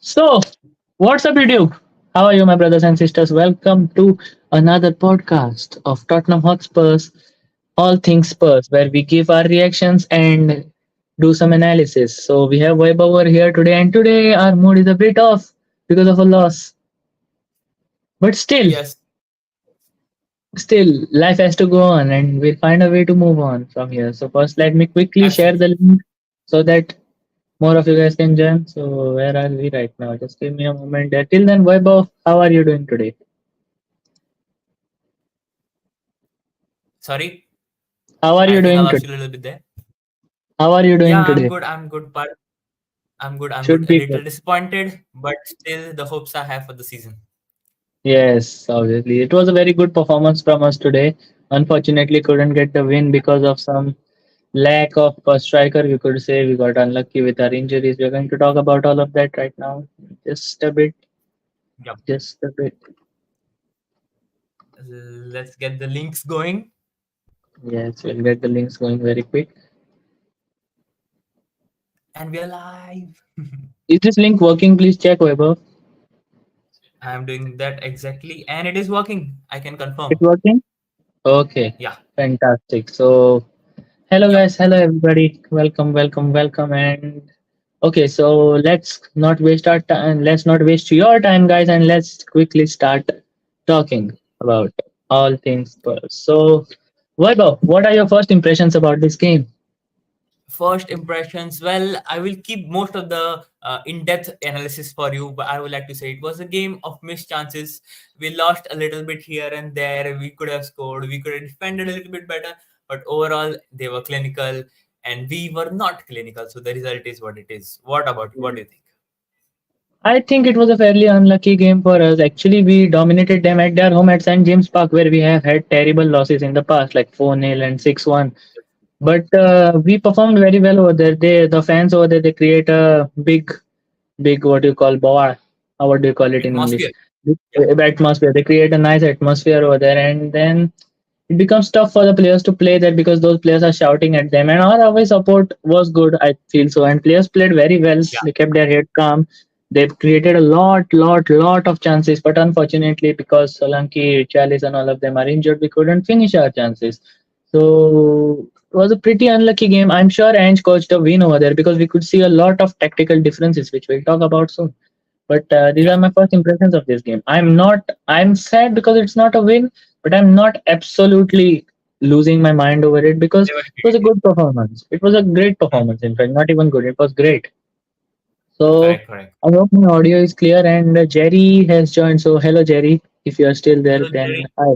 So, what's up, YouTube? How are you, my brothers and sisters? Welcome to another podcast of Tottenham Hotspurs, All Things Spurs, where we give our reactions and do some analysis. So, we have Vaibhav over here today, and today our mood is a bit off because of a loss. But Yes, still, life has to go on, and we'll find a way to move on from here. So, first, let me quickly share absolutely. the link so that more of you guys can join. So where are we right now? Just give me a moment there. Till then, Vaibhav, how are you doing today? Sorry, How are I you think I doing lost today? you a little bit there. How are you Yeah, doing I'm today? good. I'm good, but I'm good. I'm Should good. A be good. little disappointed, but still the hopes I have for the season. Yes, obviously. It was a very good performance from us today. Unfortunately, couldn't get the win because of some lack of a striker. We could say we got unlucky with our injuries. We're going to talk about all of that right now. Just a bit. Yep. Just a bit. Let's get the links going. Yes, we'll get the links going very quick. And we are live. Is this link working? Please check, Vaibhav. I'm doing that exactly, and it is working. I can It's confirm. working? Okay. Yeah. Fantastic. So hello, Yep. guys. Hello, everybody. Welcome, welcome, welcome. And okay, so let's not waste our time. Let's not waste your time, guys, and let's quickly start talking about all things Spurs. So, Vaibhav, what are your first impressions about this game? First impressions. Well, I will keep most of the in-depth analysis for you, but I would like to say it was a game of missed chances. We lost a little bit here and there. We could have scored. We could have defended a little bit better, but overall they were clinical, and we were not clinical. So the result is what it is. What about you? What do you think? I think it was a fairly unlucky game for us. Actually, we dominated them at their home at St. James Park, where we have had terrible losses in the past, like 4-0 and 6-1. But we performed very well over there. The fans over there, they create a big what do you call boa? What do you call it in English? Atmosphere. Big, Yeah. atmosphere. They create a nice atmosphere over there, and then it becomes tough for the players to play there because those players are shouting at them. And our away support was good, I feel so. And players played very well. Yeah. They kept their head calm. They created a lot of chances, but unfortunately, because Solanke, Chalice, and all of them are injured, we couldn't finish our chances. So it was a pretty unlucky game. I'm sure Ange coached a win over there because we could see a lot of tactical differences, which we'll talk about soon. But these Yeah. are my first impressions of this game. I'm sad because it's not a win, but I'm not absolutely losing my mind over it because They were it was a defeated. good performance. It was a great Hmm. performance, in fact, not even good. It was great. So Correct. Correct. I hope my audio is clear and Jerry has joined. So hello, Jerry. If you are still there, Hello, then Jerry. hi.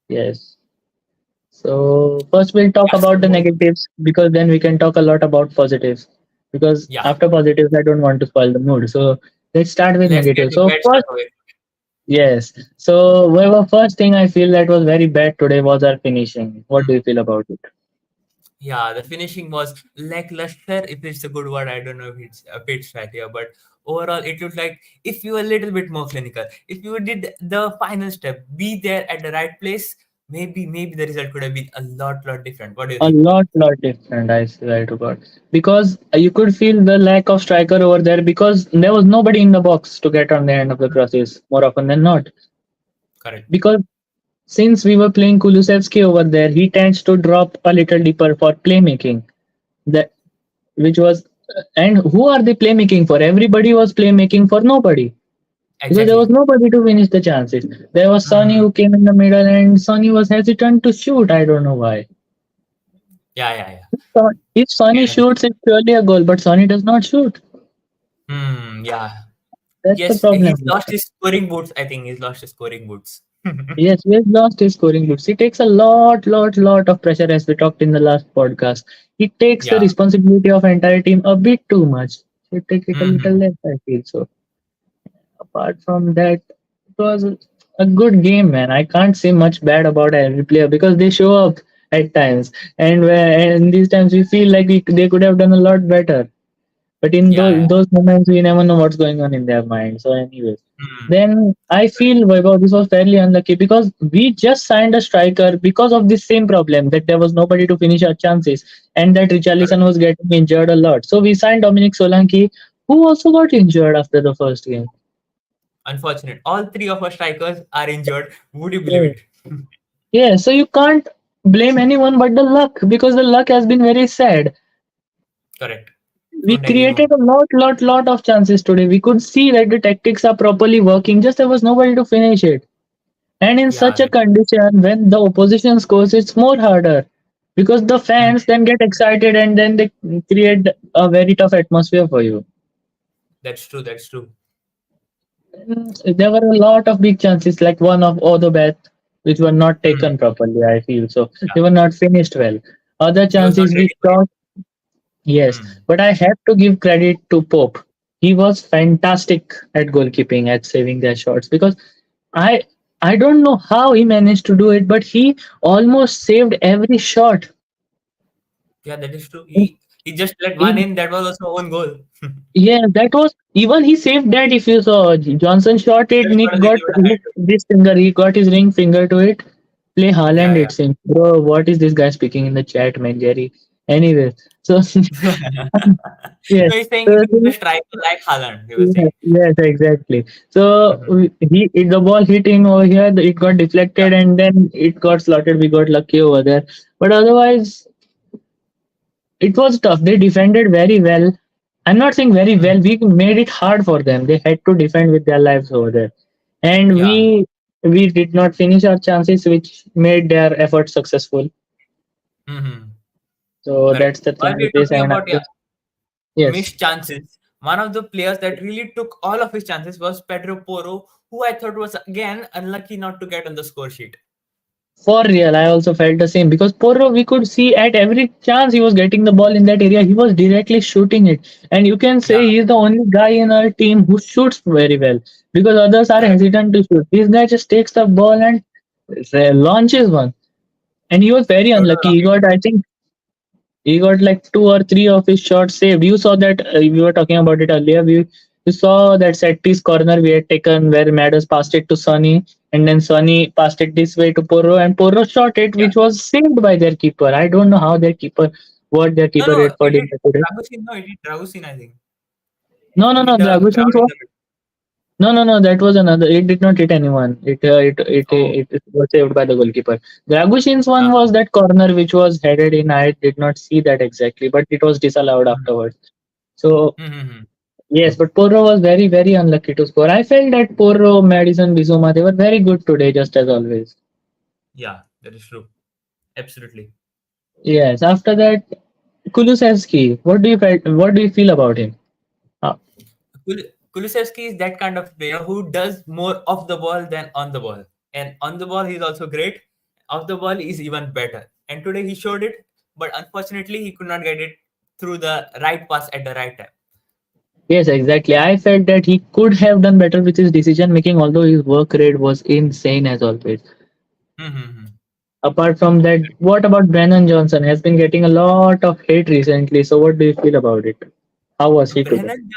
Yes. So first we'll talk Yeah. So about the negatives because then we can talk a lot about positives. Because yeah, after positives, I don't want to spoil the mood. So let's start with let's get negatives. the So bad stuff first, away. yes. So well, first thing I feel that was very bad today was our finishing. What do you feel about it? Yeah, the finishing was lackluster. If it's a good word, I don't know if it's a pitch right here, but overall, it looked like if you were a little bit more clinical, if you did the final step, be there at the right place, maybe the result could have been a lot different. What do you A think? lot different, I swear to God. Because you could feel the lack of striker over there because there was nobody in the box to get on the end of the crosses more often than not. Correct. Because since we were playing Kulusevski over there, he tends to drop a little deeper for playmaking. That which was and who are they playmaking for? Everybody was playmaking for nobody because there was Exactly. nobody to finish the chances. There was Sonny Hmm. who came in the middle and Sonny was hesitant to shoot. I don't know why. Yeah. If Sonny Yeah. shoots, it's surely a goal, but Sonny does not shoot. Yeah. That's the Yes, problem. he's lost his scoring boots. I think he's lost his scoring boots. Yes, we have lost his scoring boots. He takes a lot of pressure, as we talked in the last podcast. He takes the Yeah. responsibility of entire team a bit too much. He takes it a little Hmm. less, I feel so. Apart from that, it was a good game, man. I can't say much bad about every player because they show up at times, and these times we feel like they could have done a lot better. But in Yeah. those moments, we never know what's going on in their mind. So, anyways, Hmm. then I feel Vaibhav, this was fairly unlucky because we just signed a striker because of this same problem that there was nobody to finish our chances and that Correct. Richarlison was getting injured a lot. So we signed Dominic Solanke, who also got injured after the first game. Unfortunate. All three of our strikers are injured. Would you believe Yeah. it? Yeah, so you can't blame anyone but the luck because the luck has been very sad. Correct. We Couldn't agree more. created a lot of chances today. We could see that the tactics are properly working, just there was nobody to finish it. And in Yeah. such a condition, when the opposition scores, it's more harder because the Mhm. fans then get excited and then they create a very tough atmosphere for you. That's true. That's true. There were a lot of big chances, like one of Odobeth, which were not Mhm. taken properly, I feel. So Yeah. they were not finished well. Other He was not chances we ready for it. saw, yes, Hmm. but I have to give credit to Pope. He was fantastic at goalkeeping, at saving their shots because I I don't know how he managed to do it, but he almost saved every shot. Yeah, that is true. In, He just let one in in. That was also own goal. Yeah, that was even he saved that. If you saw Johnson shot it, Just Nick got a got little bit his, ahead. this finger, he got his ring finger to it. Play Yeah, Haaland, yeah. it seems. Bro, what is this guy speaking in the chat, man, Jerry? Anyway, so So yes, he's saying so he's a striker like Haaland. He was yeah, saying. yes, exactly. So Mhm. the ball hit him over here, it got Yeah. deflected, and then it got slotted. We got lucky over there, but otherwise, it was tough. They defended very well. I'm not saying very Mhm. well. We made it hard for them. They had to defend with their lives over there, and Yeah. we did not finish our chances, which made their effort successful. Hmm. So Correct. that's the While thing with we're this. talking And about, yeah, yes, missed chances, one of the players that really took all of his chances was Pedro Porro, who I thought was again unlucky not to get on the score sheet. for real, I also felt the same because Porro, we could see at every chance he was getting the ball in that area, he was directly shooting it. And you can Yeah, say he's the only guy in our team who shoots very well because others are correct. hesitant to shoot. This guy just takes the ball and launches one. And he was very Total unlucky. rocket. I think, he got like two or three of his shots saved. You saw that we were talking about it earlier. You saw that set piece corner we had taken where Madders passed it to Sonny, and then Sonny passed it this way to Porro, and Porro shot it, Yeah. which was saved by their keeper. I don't know how their keeper, what their No, keeper no, did for it him did today. Dragusin. No, it did Dragusin, I think. No, no, He no. dug Dragushin's ground in was the middle. no, no, no. That was another. It did not hit anyone. Oh, It was saved by the goalkeeper. Dragushin's one uh-huh. was that corner which was headed in. I did not see that exactly, but it was disallowed Mhm. afterwards. So Mhm. yes, but Porro was very unlucky to score. I felt that Porro, Madison, Bizuma, they were very good today, just as always. Yeah, that is true. Absolutely. Yes. After that, Kulusevski. What do you feel about him? Uh, Kulusevski is that kind of player who does more off the ball than on the ball. And on the ball, he's also great. Off the ball, he's even better. And today he showed it, but unfortunately, he could not get it through the right pass at the right time. yes, exactly. I felt that he could have done better with his decision making, although his work rate was insane as always. Mm-hmm. Apart from that, what about Brennan Johnson? Has been getting a lot of hate recently. So what do you feel about it? How was he today? Brennan,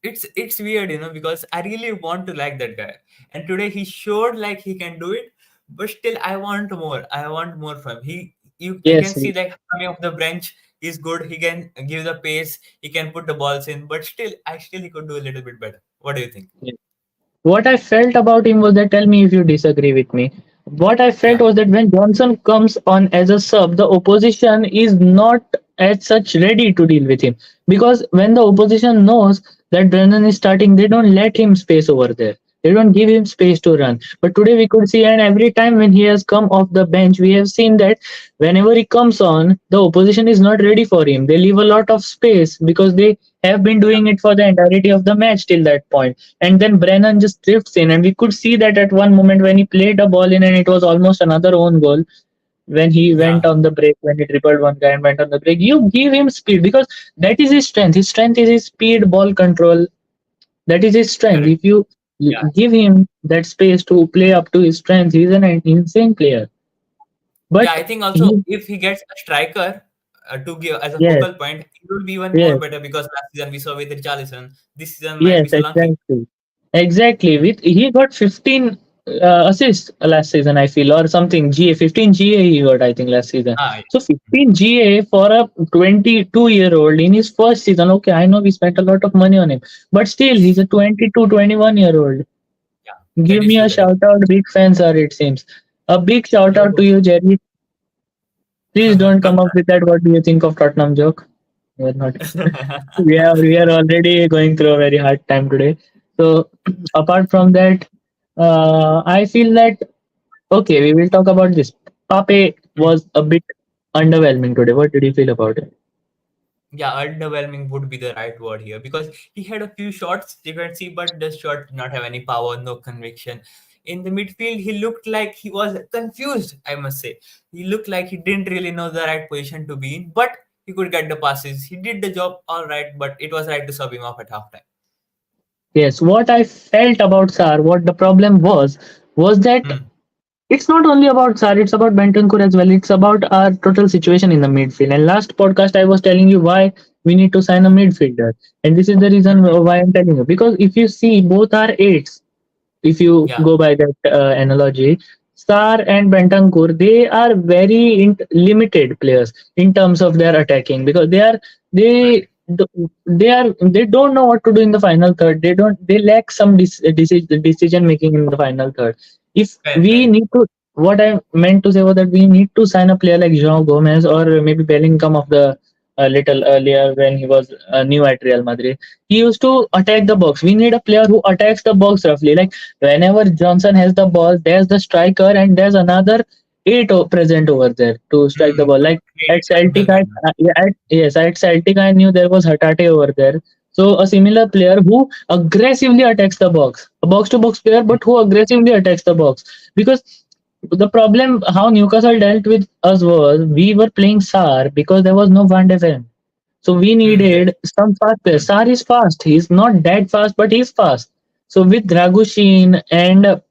it's weird, because I really want to like that guy, and today he showed like he can do it, but still I want more. I want more from him. I can Yes. see like coming off the bench, he's good. He can give the pace. He can put the balls in, but still he could do a little bit better. What do you think? What I felt about him was that, tell me if you disagree with me. What I felt Yeah, was that when Johnson comes on as a sub, the opposition is not as such ready to deal with him. Because when the opposition knows that Brennan is starting, they don't let him space over there. They don't give him space to run. But today we could see, and every time when he has come off the bench, we have seen that whenever he comes on, the opposition is not ready for him. They leave a lot of space because they have been yeah, doing it for the entirety of the match till that point. And then Brennan just drifts in, and we could see that at one moment when he played a ball in, and it was almost another own goal when he went yeah. on the break, when he dribbled one guy and went on the break. You give him speed because that is his strength. His strength is his speed, ball control. That is his strength. Correct. If you Yeah, give him that space to play up to his strength, he's an insane player. yeah. But I think also he, if he gets a striker to give as a yes, focal point, it will be even more yes, better because last season we saw with Richarlison. This season might yes, be Solanke. exactly. Exactly. Hmm. With he got 15. assists last season, I feel, or something. GA 15 GA he got, I think, last season. Ah, So 15 GA for a 22-year-old in his first season. Okay, I know we spent a lot of money on him, but still, he's a 22, 21-year-old. yeah, that Give is me true. a That is shout out, big fans are, it seems. A big shout out true. to you, Jerry. Please don't come up with that. What do you think of Tottenham joke? We're not. We are already going through a very hard time today. So apart from that, I feel that okay, we will talk about this. Pape was a bit underwhelming today. What did you feel about it? Yeah, underwhelming would be the right word here because he had a few shots you can see, but the shot did not have any power, no conviction. In the midfield, he looked like he was confused, I must say. He looked like he didn't really know the right position to be in, but he could get the passes. He did the job all right, but it was right to sub him off at halftime. Yes, what I felt about Sar, what the problem was that Hmm. it's not only about Sar, it's about Bentancur as well. It's about our total situation in the midfield. And last podcast, I was telling you why we need to sign a midfielder. And this is the reason Hmm. why I'm telling you. Because if you see, both are eights, if you Yeah, go by that analogy, Star and Bentancur, they are very limited players in terms of their attacking because they they don't know what to do in the final third. They lack some decision making in the final third. If fair, we fair. need to, what I meant to say was that we need to sign a player like João Gomez or maybe Bellingham of the a little earlier when he was new at Real Madrid. He used to attack the box. We need a player who attacks the box roughly. Like whenever Johnson has the ball, there's the striker and there's another present over there to strike the Hmm. ball. To Like create at Celtic, angles and yes, at Celtic I knew there was Hatate over there. So a similar player who aggressively attacks the box, a box-to-box player, but who aggressively attacks the box. Because the problem how Newcastle dealt with us was we were playing Sar because there was no Van de Ven. So we yes. needed some fast players. Hmm. Sar is fast. He's not that fast, but he's fast. So with Dragushin and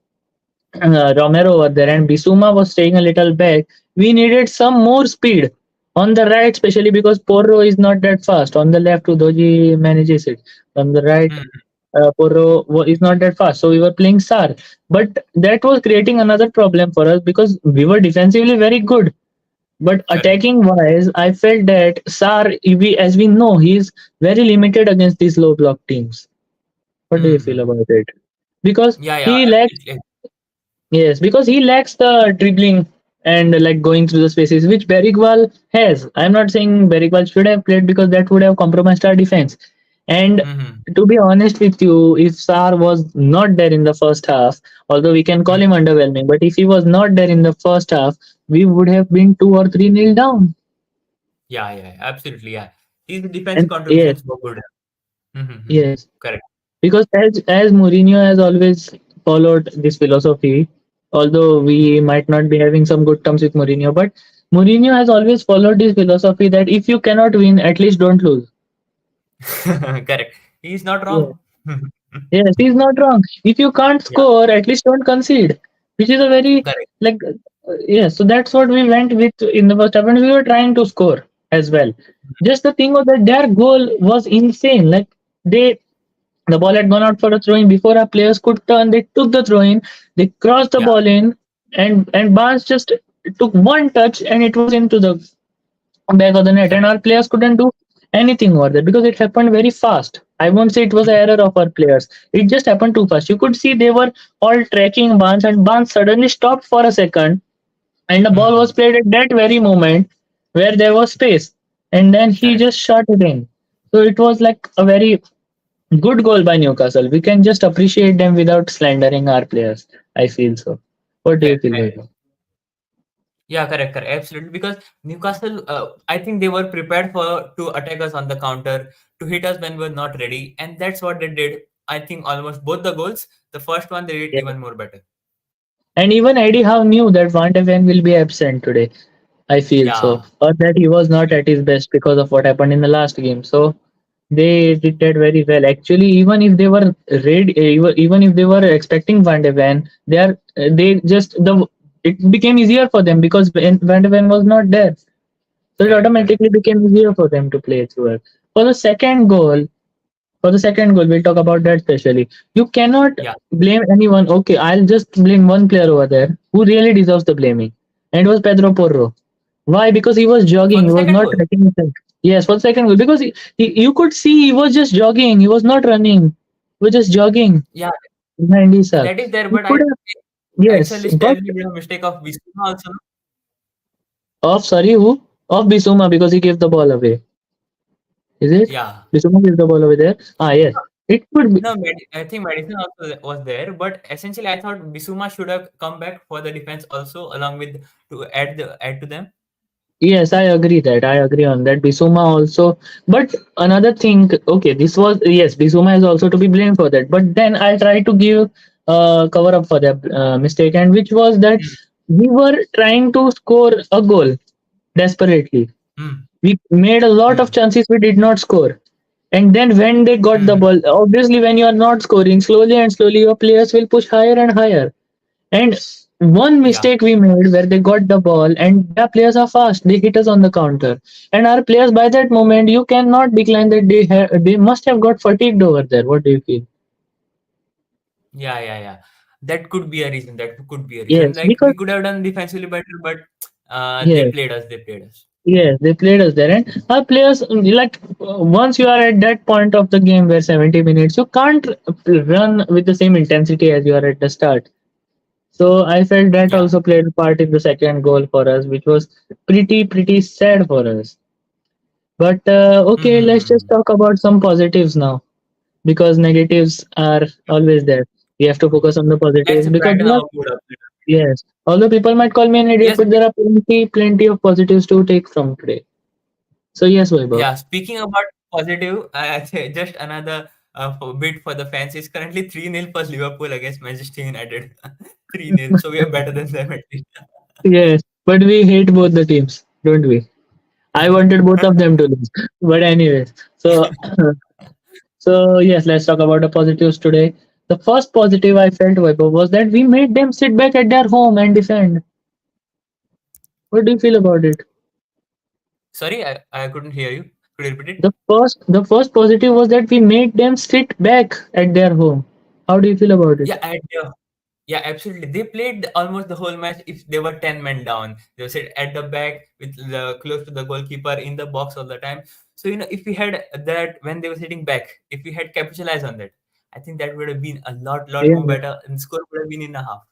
Romero over there and Bisuma was staying a little back, we needed some more speed on the right, especially because Porro is not that fast. On the left, Udoji manages it. On the right, Hmm. Porro is not that fast. So we were playing Sar. But that was creating another problem for us because we were defensively very good. But Correct. attacking wise, I felt that Sar, as we know, he's very limited against these low block teams. What do you feel Hmm. about it? Because Yeah, yeah. he lacks, yes, because he lacks the dribbling and like going through the spaces, which Berigval has. I'm not saying Berigval should have played because that would have compromised our defense. And Hmm. to be honest with you, if Sar was not there in the first half, although we can call him underwhelming, but if he was not there in the first half, we would have been 2 or 3 nil down. Yeah, yeah, absolutely. Yeah, his defensive And yes, contributions were good. Mm-hmm. yes, Correct. because as Mourinho has always followed this philosophy, although we might not be having some good terms with Mourinho, but Mourinho has always followed this philosophy that if you cannot win, at least don't lose. Correct. He's not Yeah. wrong. Yes, he's not wrong. If you can't Yeah, score, at least don't concede, which is a very correct. like yeah. So that's what we went with in the first half, and we were trying to score as well. Just the thing was that their goal was insane. Like they the ball had gone out for a throw in before our players could turn. They took the throw in, they crossed the Yeah, ball in, and Barnes just took one touch and it was into the back of the net. And correct. our players couldn't do anything over there because it happened very fast. I won't say it was an error of our players. It just happened too fast. You could see they were all tracking Barnes, and Barnes suddenly stopped for a second, and the ball was Hmm. played at that very moment where there was space, and then he Correct. just shot it in. So it was like a very good goal by Newcastle. We can just appreciate them without slandering our players. I feel so. What do Fair, you feel, fair. Vaibhav? Yeah, correct, correct. Absolutely. Because Newcastle, I think they were prepared for to attack us on the counter, to hit us when we're not ready, and that's what they did. I think almost both the goals. The first one they did Yeah. even more better. And even Eddie Howe knew that Van de Ven will be absent today. I feel so, Yeah. or that he was not at his best because of what happened in the last game. So they did that very well. Actually, even if they were ready, even if they were expecting Van de Ven, they just the it became easier for them because Van de Ven was not there. So it Correct, correct. automatically became easier for them to play through it. For the second goal, For the second goal, we'll talk about that especially. You cannot Yeah. blame anyone. Okay, I'll just blame one player over there who really deserves the blaming, and it was Pedro Porro. Why? Because he was For jogging. the He was second not goal. tracking himself. Yes, for the second goal, because you could see he was just jogging. He was not running. He was just jogging Yeah, behind himself. that is there, He but could I have. it's a Yes, little but bit of mistake of Bissouma also. No? of sorry, who? Of Bissouma because he gave the ball away. Is it? Yeah. Bissouma gave the ball away there. Ah, yes. It could be. No, I think medicine also was there, but essentially I thought Bissouma should have come back for the defense also, along with to add to them. Yes, I agree that. I agree on that. Bissouma also. But another thing, okay, this was, yes, Bissouma is also to be blamed for that. But then I try to give cover up for that mistake, and which was that Hmm. we were trying to score a goal desperately. Hmm. We made a lot of Hmm. chances we did not score. And then when they got the Hmm. ball, obviously when you are not scoring, slowly and slowly your players will push higher and higher. And one Yeah. mistake we made where they got the ball and their players are fast, they hit us on the counter. And our players by that moment, you cannot decline that they must have got fatigued over there. What do you feel? Yeah. Yeah. Yeah. That could be a reason. That could be a reason. Yes, Like because we could have done defensively better, but they yes, played us. They played us. yes, they played us there. And our players, like once you are at that point of the game where 70 minutes, you can't run with the same intensity as you are at the start. So I felt that Yeah. also played a part in the second goal for us, which was pretty sad for us. But okay, let's just Hmm. talk about some positives now because negatives are always there. We have to focus on the Let's positives because brighten our mood up. yes, although people might call me an idiot, Yes. but there are plenty of positives to take from today. So yes, Vaibhav. Yeah, speaking about positive, I say just another bit for the fans is currently 3-0 for Liverpool against Manchester United. 3-0. So we are better than them at least. Yes, but we hate both the teams, don't we? I wanted both of them to lose, but anyways. So so yes, let's talk about the positives today. The first positive I felt, Vaibhav, was that we made them sit back at their home and defend. What do you feel about it? Sorry, I couldn't hear you. Could you repeat it? The first positive was that we made them sit back at their home. How do you feel about it? Yeah, yeah, absolutely. They played almost the whole match if they were 10 men down. They were sit at the back with the close to the goalkeeper in the box all the time. So, if we had that when they were sitting back, if we had capitalized on that, I think that would have been a lot Yeah. more better and score would have been in a half.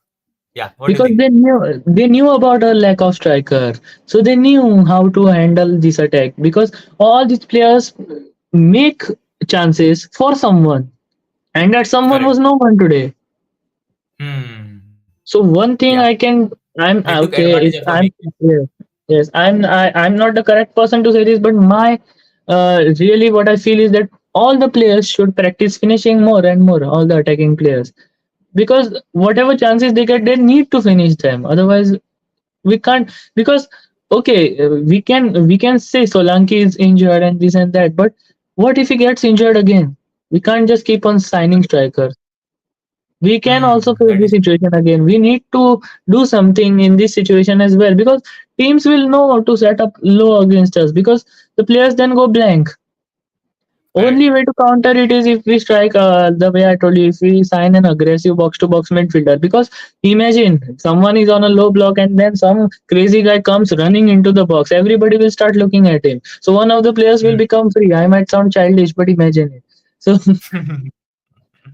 Yeah, what do you Because think? they knew about our lack of striker, so they knew how to handle this attack. Because all these players make chances for someone, and that someone was Correct. no one today. Hmm. So one Yeah. thing I can, They took okay. advantage If of a I'm weakness. yes, yes, I'm not the correct person to say this, but my really what I feel is that all the players should practice finishing more and more. All the attacking players, because whatever chances they get, they need to finish them. Otherwise, we can't. Because okay, we can say Solanke is injured and this and that, but what if he gets injured again? We can't just keep on signing strikers. We can also Hmm. face That this is situation again. We need to do something in this situation as well because teams will know to set up low against us because the players then go blank. Only correct. way to counter it is if we strike the way I told you, if we sign an aggressive box to box midfielder. Because imagine someone is on a low block and then some crazy guy comes running into the box. Everybody will start looking at him. So one of the players will Hmm. become free. I might sound childish, but imagine it. So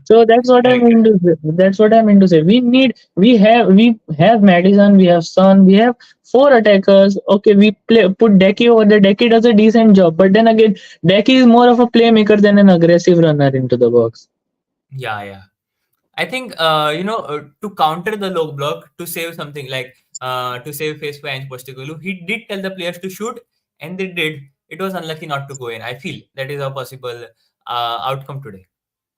so that's what I Correct. mean to say. That's what I mean to say. We have Madison, we have Son, we have four attackers. Okay, we put Decky over there. Decky does a decent job, but then again, Decky is more of a playmaker than an aggressive runner into the box. Yeah, yeah. I think to counter the low block to save something like to save face for Ange Postecoglou, he did tell the players to shoot, and they did. It was unlucky not to go in. I feel that is a possible outcome today.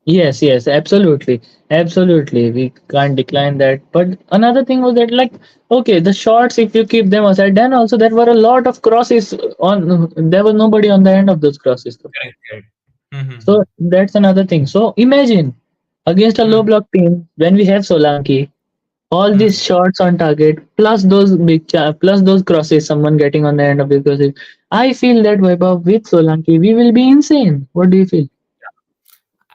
Yes, yes, absolutely, absolutely. We can't decline that. But another thing was that, like, okay, the shots, if you keep them aside, then also there were a lot of crosses on. There was nobody on the end of those crosses. Correct, correct. Mm-hmm. So that's another thing. So imagine against a low Hmm. block team when we have Solanke, all these Hmm. shots on target plus those plus those crosses, someone getting on the end of the crosses. I feel that Vaibhav with Solanke we will be insane. What do you feel?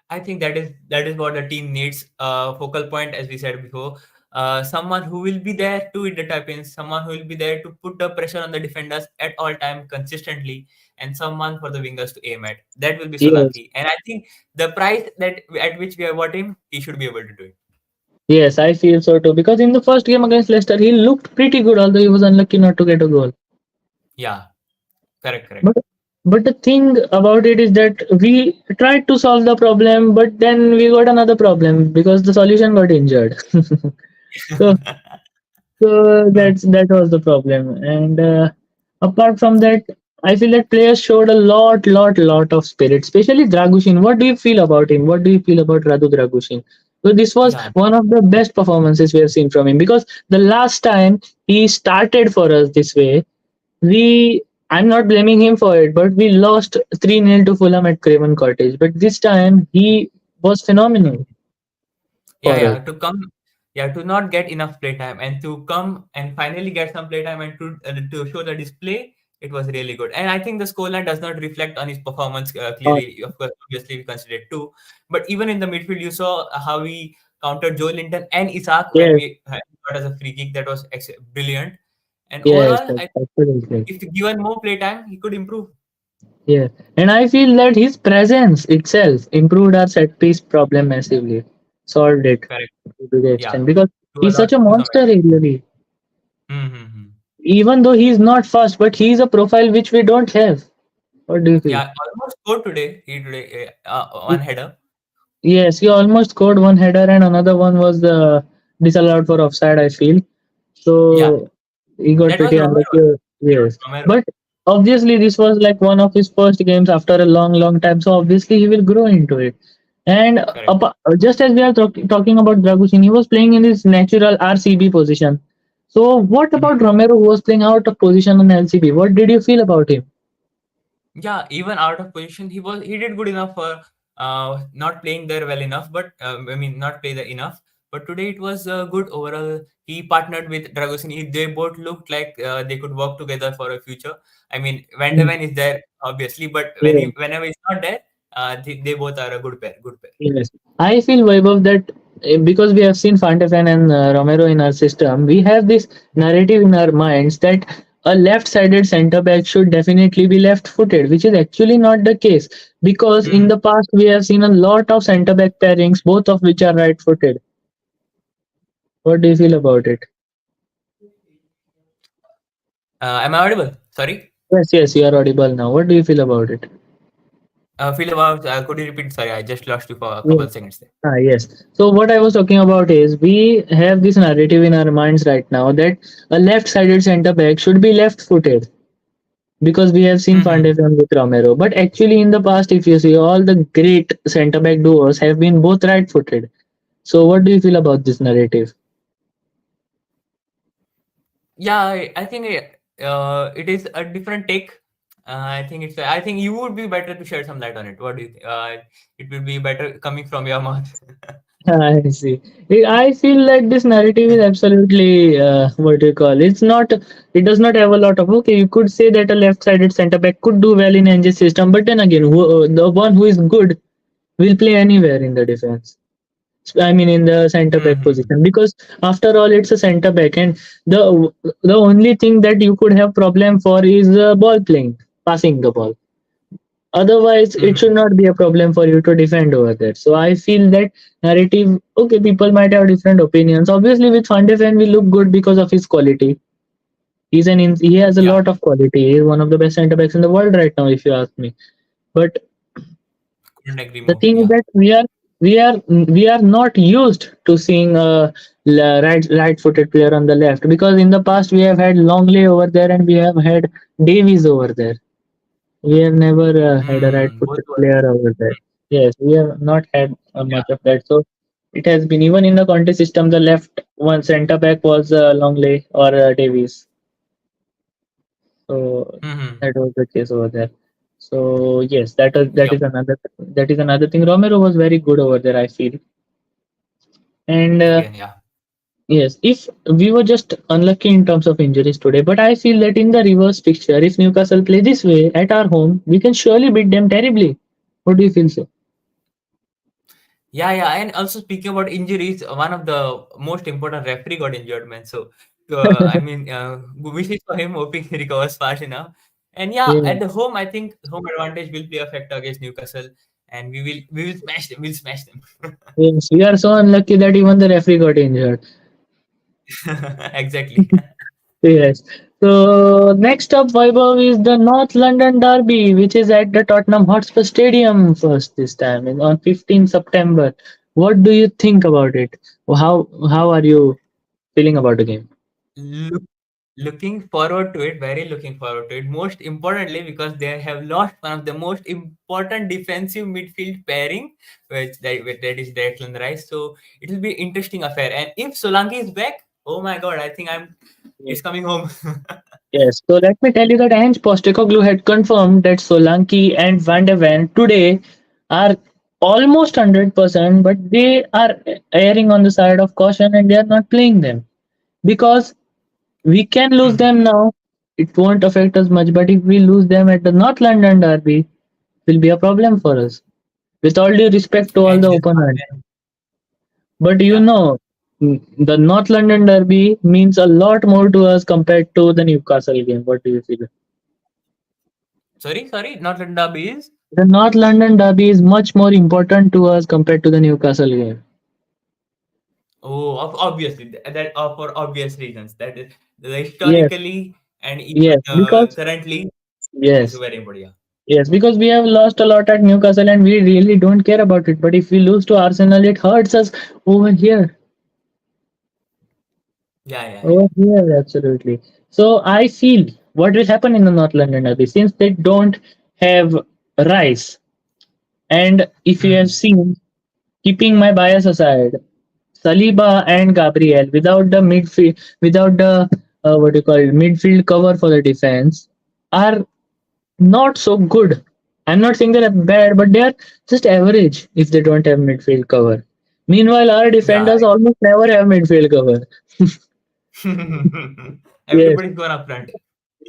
I think that is what the team needs. Focal point, as we said before. Someone who will be there to hit the tap ins, someone who will be there to put the pressure on the defenders at all time consistently, and someone for the wingers to aim at. That will be Yes, Solanki. And I think the price that at which we have bought him, he should be able to do it. yes, I feel so too. Because in the first game against Leicester, he looked pretty good, although he was unlucky not to get a goal. Yeah, correct, correct. But but the thing about it is that we tried to solve the problem, but then we got another problem because the solution got injured. so so Hmm. that was the problem. And apart from that, I feel that players showed a lot of spirit, especially Dragushin. What do you feel about him? What do you feel about Radu Dragushin? So this was Yeah, one of the best performances we have seen from him because the last time he started for us this way, we I'm not blaming him for it, but we lost 3-0 to Fulham at Craven Cottage. But this time he was phenomenal yeah, for us. yeah. To not get enough playtime and to come and finally get some playtime and to show the display, it was really good. And I think the scoreline does not reflect on his performance Uh, clearly. Of course, obviously we consider it too. But even in the midfield, you saw how we countered Joe Linton and Isaac when yes, we had got as a free kick. That was brilliant. And yes, overall, absolutely. if given more playtime, he could improve. Yeah, and I feel that his presence itself improved our set piece problem massively, solved it Correct. to the Yeah. extent because To a he's lot, such a to some monster, extent. really. Mm-hmm. Even though he's not fast, but he's a profile which we don't have. What do you feel? Yeah, almost scored today. He today one header. Yes, he almost scored one header, and another one was disallowed for offside, I feel. Yeah, So he got that was pretty Romero. unlucky. That was Yes, Romero. but obviously this was like one of his first games after a long time. So obviously he will grow into it. And Correct. just as we are talking about Dragusin, he was playing in his natural RCB position. So what Mhm. about Romero, who was playing out of position on LCB? What did you feel about him? Yeah, even out of position, he did good enough for not playing there well enough, but I mean not play there enough. But today it was good overall. He partnered with Dragosin. They both looked like they could work together for a future. I mean, Van de Mm, Ven is there obviously, but yeah. whenever he's not there, they both are a good pair. Good pair. Yes, I feel Vaibhav that because we have seen Fantafan and Romero in our system, we have this narrative in our minds that a left-sided centre back should definitely be left-footed, which is actually not the case because in Mhm. the past we have seen a lot of centre back pairings, both of which are right-footed. What do you feel about it? Am I audible? Sorry. Yes, yes, you are audible now. What do you feel about it? Feel about. Could you repeat? Sorry, I just lost you for a couple Yes. of seconds there. Yes. So what I was talking about is we have this narrative in our minds right now that a left-sided centre back should be left-footed because we have seen Van Mhm. de Ven with Romero. But actually, in the past, if you see, all the great centre back duos have been both right-footed. So what do you feel about this narrative? Yeah, I think it is a different take. I think it's. I think you would be better to shed some light on it. What do you think? It will be better coming from your mouth. I see. I feel like this narrative is absolutely what do you call it's not. It does not have a lot of okay. You could say that a left-sided centre back could do well in NG system, but then again, the one who is good will play anywhere in the defense. I mean, in the center back Mhm. position, because after all, it's a center back, and the only thing that you could have problem for is ball playing, passing the ball. Otherwise, it Mhm. should not be a problem for you to defend over there. So I feel that narrative. Okay, people might have different opinions. Obviously, with Van de Ven, we look good because of his quality. He has a Yeah, lot of quality. He's one of the best center backs in the world right now, if you ask me. But couldn't agree the more. thing is Yeah. that we are not used to seeing a right-footed player on the left because in the past we have had Longley over there and we have had Davies over there. We have never had a Both right-footed were. player over there. Yes, we have not had Yeah. much of that. So it has been even in the contest system. The left one centre back was Longley or Davies. So Mhm. that was the case over there. So yes, that is Yep. another thing. Romero was very good over there, I feel. And Again, yeah. yes, if we were just unlucky in terms of injuries today, but I feel that in the reverse picture, if Newcastle play this way at our home, we can surely beat them terribly. What do you feel so? Yeah. And also speaking about injuries, one of the most important referee got injured, man. So, I mean, wishes for him, hoping he recovers fast enough. And yeah, Yeah. at the home, I think home advantage will play a factor against Newcastle, and we will smash them. We'll smash them. Yes, we are so unlucky that even the referee got injured. Exactly. Yes. So next up, Vaibhav, is the North London Derby, which is at the Tottenham Hotspur Stadium first this time on 15th September. What do you think about it? How are you feeling about the game? Look, looking forward to it. Very looking forward to it. Most importantly, because they have lost one of the most important defensive midfield pairing, that is Declan Rice. So it will be interesting affair. And if Solanke is back, oh my God, I think I'm. It's coming home. Yes, so let me tell you that Ange Postecoglou had confirmed that Solanke and Van de Ven today are almost 100%, but they are erring on the side of caution and they are not playing them because we can lose them now. It won't affect us much, but if we lose them at the North London Derby, it will be a problem for us. With all due respect to all And the this opponents, one, but yeah. the North London Derby means a lot more to us compared to the Newcastle game. What do you feel? Sorry. Not Derby is. The North London derby is much more important to us compared to the Newcastle game. Oh, obviously that for obvious reasons. That is Yes, historically and even yes, because currently is yes, very important. Yeah. yes, because we have lost a lot at Newcastle and we really don't care about it. But if we lose to Arsenal, it hurts us over here. Yeah. Over here, absolutely. So I feel what will happen in the North London derby since they don't have Rice, and if you have Hmm. seen, keeping my bias aside, Saliba and Gabriel without the midfield, without the what do you call it, midfield cover for the defense, are not so good. I'm not saying they're bad, but they are just average if they don't have midfield cover. Meanwhile, our Yeah. defenders almost never have midfield cover. Yes. Everybody's gone up front.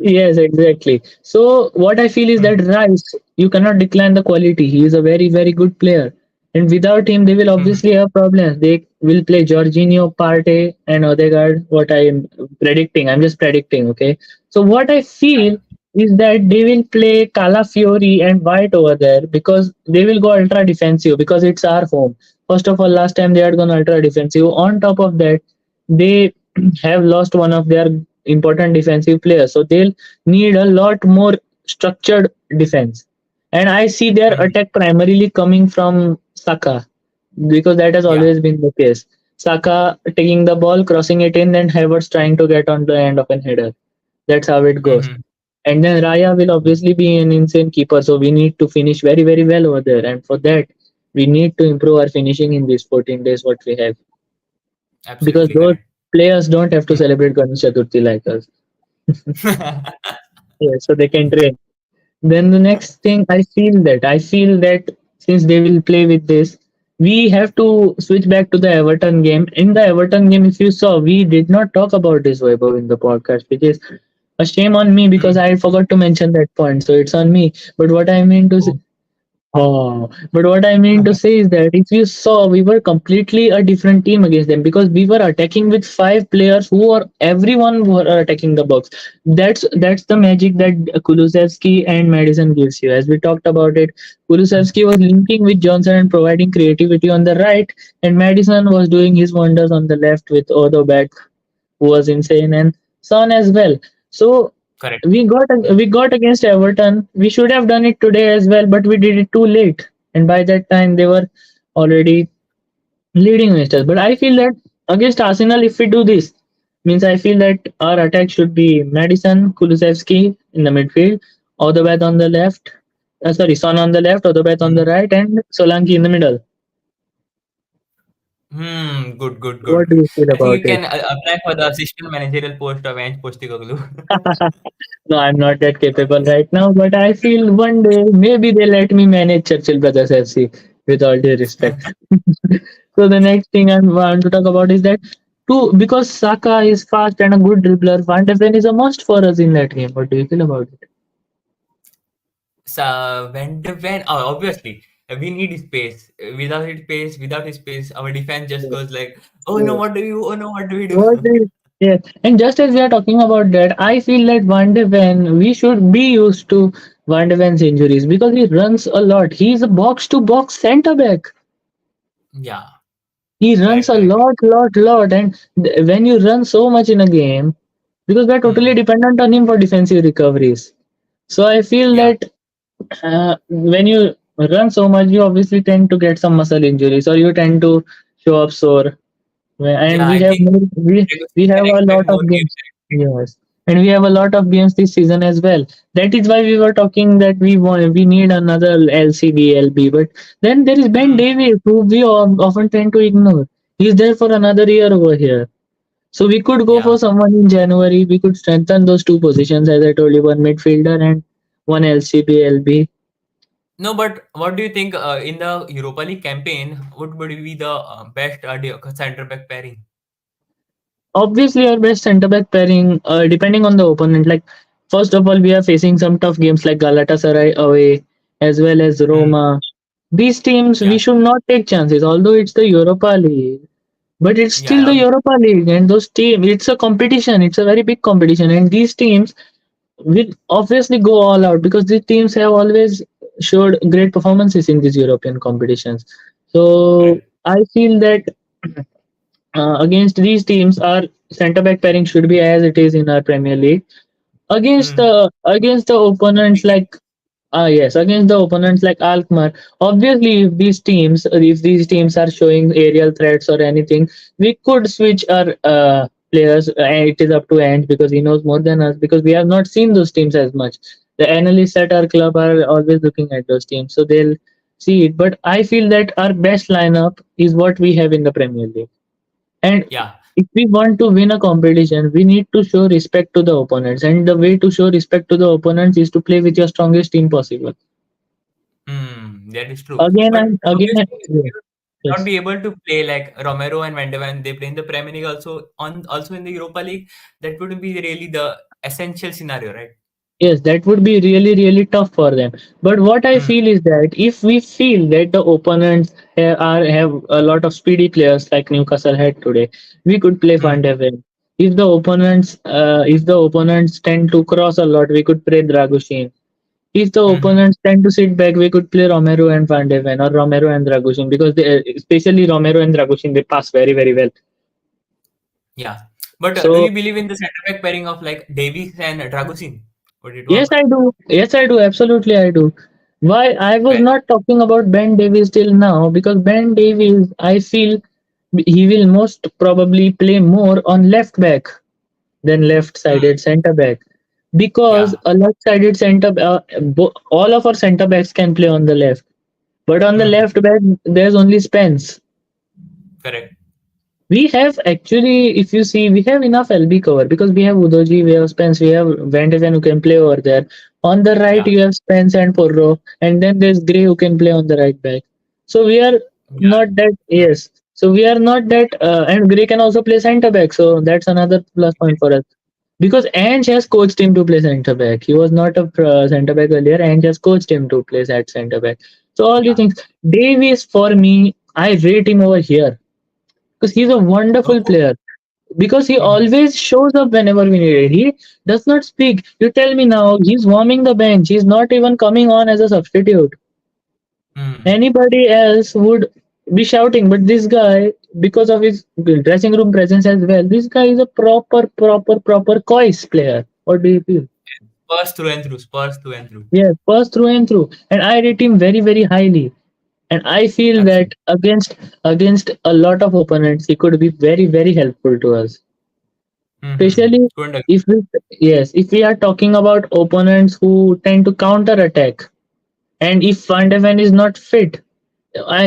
Yes, exactly. So what I feel is Hmm. that Rice, you cannot decline the quality. He is a very, very good player. And without him, they will Hmm. obviously have problems. They will play Jorginho, Partey, and Odegaard. What I am predicting, I'm just predicting. Okay. So what I feel is that they will play Calafiori and White over there because they will go ultra defensive because it's our home. First of all, last time they had gone ultra defensive. On top of that, they have lost one of their important defensive players. So they'll need a lot more structured defense. And I see their Hmm. attack primarily coming from Saka because that has Yeah. always been the case. Saka taking the ball, crossing it in, and Havertz trying to get on the end of an header. That's how it goes. Hmm. And then Raya will obviously be an insane keeper, so we need to finish very, very well over there. And for that, we need to improve our finishing in these 14 days, what we have. Because Absolutely those correct. players don't have to celebrate Ganesh Chaturthi like us. Hmm. Yeah, so they can train. Then the next thing I feel that since they will play with this, we have to switch back to the Everton game. In the Everton game, if you saw, we did not talk about this Vaibhav in the podcast, which is a shame on me because I forgot to mention that point. So it's on me. But what I mean to say, oh, but what I mean to say is that if you saw, we were completely a different team against them because we were attacking with five players who are everyone were attacking the box. That's the magic that Kulusevski and Madison gives you. As we talked about it, Kulusevski was linking with Johnson and providing creativity on the right, and Madison was doing his wonders on the left with Odobat, who was insane, and Son as well. So Correct. we got against Everton. We should have done it today as well, but we did it too late. And by that time, they were already leading against us. But I feel that against Arsenal, if we do this, means I feel that our attack should be Madison, Kulusevski in the midfield, Odegaard on the left. Sorry, Son on the left, Odegaard on the Hmm. right, and Solanke in the middle. Good. What do you feel I think about you it? can apply for the assistant managerial post of Ange Postecoglou. No, I'm not that capable right now, but I feel one day maybe they let me manage Churchill Brothers FC with all due respect. So the next thing I want to talk about is that too because Saka is fast and a good dribbler, Van de Ven is a must for us in that game. What do you feel about it? So when the when oh, obviously We need space. Without his space, our defense just Yes, goes like, oh no, yes. what do you? Oh no, what do we do? What is, yes, and just as we are talking about that, I feel that Van de Ven, we should be used to Van de Ven's injuries because he runs a lot. He's a box to box centre back. Yeah, He runs correct, a correct. lot, and when you run so much in a game, because we're totally Hmm. dependent on him for defensive recoveries. So I feel Yeah, that when you run so much, you obviously tend to get some muscle injuries, or you tend to show up sore. And yeah. we I have think more, we Ferguson have can a expect lot more of games. games. Yes, and we have a lot of games this season as well. That is why we were talking that we need another LCB. But then there is Ben Hmm. Davies, who we often tend to ignore. He's there for another year over here. So we could go Yeah. for someone in January. We could strengthen those two positions, as I told you, one midfielder and one LCB. No, but what do you think in the Europa League campaign? What would be the best center back pairing? Obviously, our best centre back pairing, depending on the opponent. Like, first of all, we are facing some tough games like Galatasaray away, as well as Hmm. Roma. These teams, Yeah, we should not take chances, although it's the Europa League. But it's still yeah, the Europa League, and those teams, it's a competition. It's a very big competition, and these teams will obviously go all out because these teams have always showed great performances in these European competitions. So correct. I feel that against these teams, our centre back pairing should be as it is in our Premier League. Hmm. Against the opponents like yes, against the opponents like Alkmaar. Obviously, if these teams are showing aerial threats or anything, we could switch our players. It is up to Ange because he knows more than us because we have not seen those teams as much. The analysts at our club are always looking at those teams, so they'll see it. But I feel that our best lineup is what we have in the Premier League. And Yeah. if we want to win a competition, we need to show respect to the opponents. And the way to show respect to the opponents is to play with your strongest team possible. That is true. Again But and again, obviously, yes, you will not yes. be able to play like Romero and Van de Ven. They play in the Premier League also in the Europa League. That wouldn't be really the essential scenario, right? Yes, that would be really, really tough for them. But what I Hmm. feel is that if we feel that the opponents have a lot of speedy players like Newcastle had today, we could play Hmm. Van de Ven. If the opponents tend to cross a lot, we could play Dragoshin. If the Hmm. opponents tend to sit back, we could play Romero and Van de Ven or Romero and Dragoshin because especially Romero and Dragoshin, they pass very, very well. Yeah. But do So you believe in the center back pairing of like Davies and Dragusin? Would it yes, work? I do. Yes, I do. Absolutely, I do. Why I was Right. not talking about Ben Davies till now because Ben Davies, I feel he will most probably play more on left back than Hmm. left-sided centre back because Yeah. a left-sided all of our centre backs can play on the left, but on the Hmm. left back there's only Spence. Correct. We have actually, if you see, we have enough LB cover because we have Udoji, we have Spence, we have Van de Ven who can play over there. On the right, Yeah. you have Spence and Porro, and then there's Gray who can play on the right back. So we are Yeah. not that, True. yes. So we are not that, and Gray can also play centre back. So that's another plus point for us. Because Ange has coached him to play centre back. He was not a centre back earlier. Ange has coached him to play at centre back. So all these Yeah. things. Davies, for me, I rate him over here because he's a wonderful Oh. player. Because he Hmm. always shows up whenever we need it. He does not speak. You tell me now, he's warming the bench. He's not even coming on as a substitute. Hmm. Anybody else would be shouting, but this guy, because of his dressing room presence as well, this guy is a proper choice player. What do you feel? Spurs through and through. Spurs through and through. Yes, first through and through. And I rate him very, very highly. And I feel Absolutely. that against a lot of opponents, he could be very, very helpful to us. Especially Couldn't agree. if we yes, if we are talking about opponents who tend to counter attack, and if Van de Ven is not fit,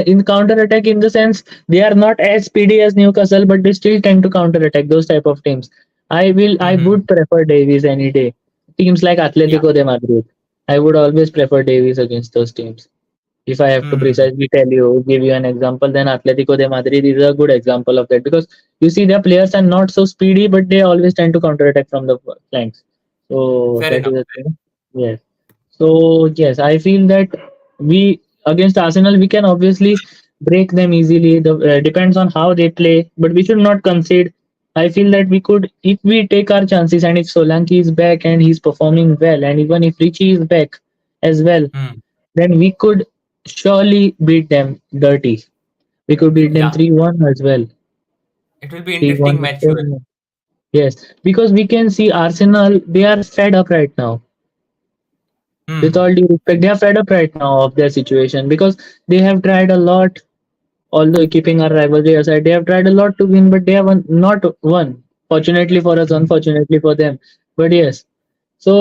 in counter attack in the sense they are not as speedy as Newcastle, but they still tend to counter attack those type of teams. I Hmm. would prefer Davies any day. Teams like Yeah. Atletico de Madrid, I would always prefer Davies against those teams. If I have to Hmm. precisely give you an example, then Atletico de Madrid is a good example of that because you see their players are not so speedy, but they always tend to counterattack from the flanks. So Fair that enough. is a thing. Yes. So yes, I feel that we Against Arsenal, we can obviously break them easily. The depends on how they play, but we should not concede. I feel that we could, if we take our chances, and if Solanke is back and he's performing well, and even if Richie is back as well, Hmm. then we could surely beat them dirty. We could beat them Yeah, 3-1 as well. it will be interesting 3-1. match. Well. Yes, because we can see Arsenal, they are fed up right now. With Hmm. all due respect, they are fed up right now of their situation because they have tried a lot. Although keeping our rivalry aside, they have tried a lot to win, but they have not won. Fortunately for us, Hmm. unfortunately for them. But yes, so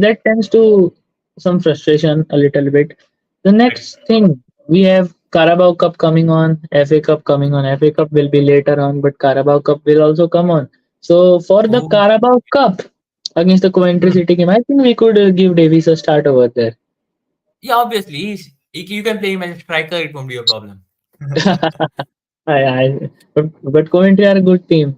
that tends to some frustration a little bit. The Correct. next thing we have Carabao Cup coming on, FA Cup coming on. FA Cup will be later on, but Carabao Cup will also come on. So for the Oh. Carabao Cup against the Coventry Hmm. City game, I think we could give Davies a start over there. Yeah, obviously, you can play him as a striker. It won't be a problem. but Coventry are a good team.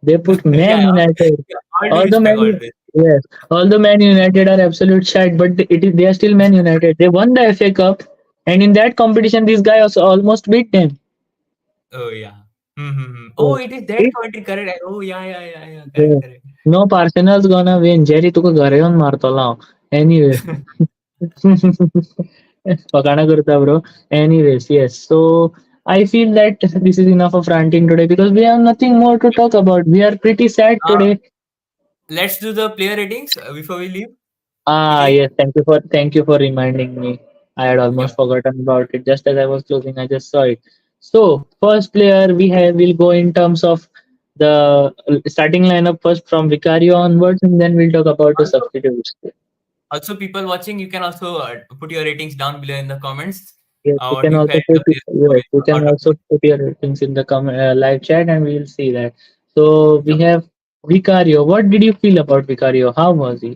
They put Man Yeah, United. yeah, all due Although respect, always. Yes, although Man United are absolute shite, but they are still Man United. They won the FA Cup, and in that competition, this guy also almost beat them. Oh yeah. Mm-hmm. Oh, So, it is that if country, correct. Oh yeah, yeah, yeah, yeah. Correct, uh, correct. no Arsenal's gonna win, Jerry तुका घरी येऊन मारतो लाव. Anyways, पकाना करता bro. Anyways, yes. So I feel that this is enough of ranting today because we have nothing more to talk about. We are pretty sad Uh, today. let's do the player ratings before we leave Ah, quickly. yes. Thank you for reminding me. I had almost Yep. forgotten about it. Just as I was closing, I just saw it. So, first player we have will go in terms of the starting lineup first from Vicario onwards, and then we'll talk about the Also, substitutes. also, people watching, you can also put your ratings down below in the comments. Yes, you What can you also felt put the players yes, you can out of also put your things in the live chat, and we will see that. So we yep. have Vicario. What did you feel about Vicario? How was he?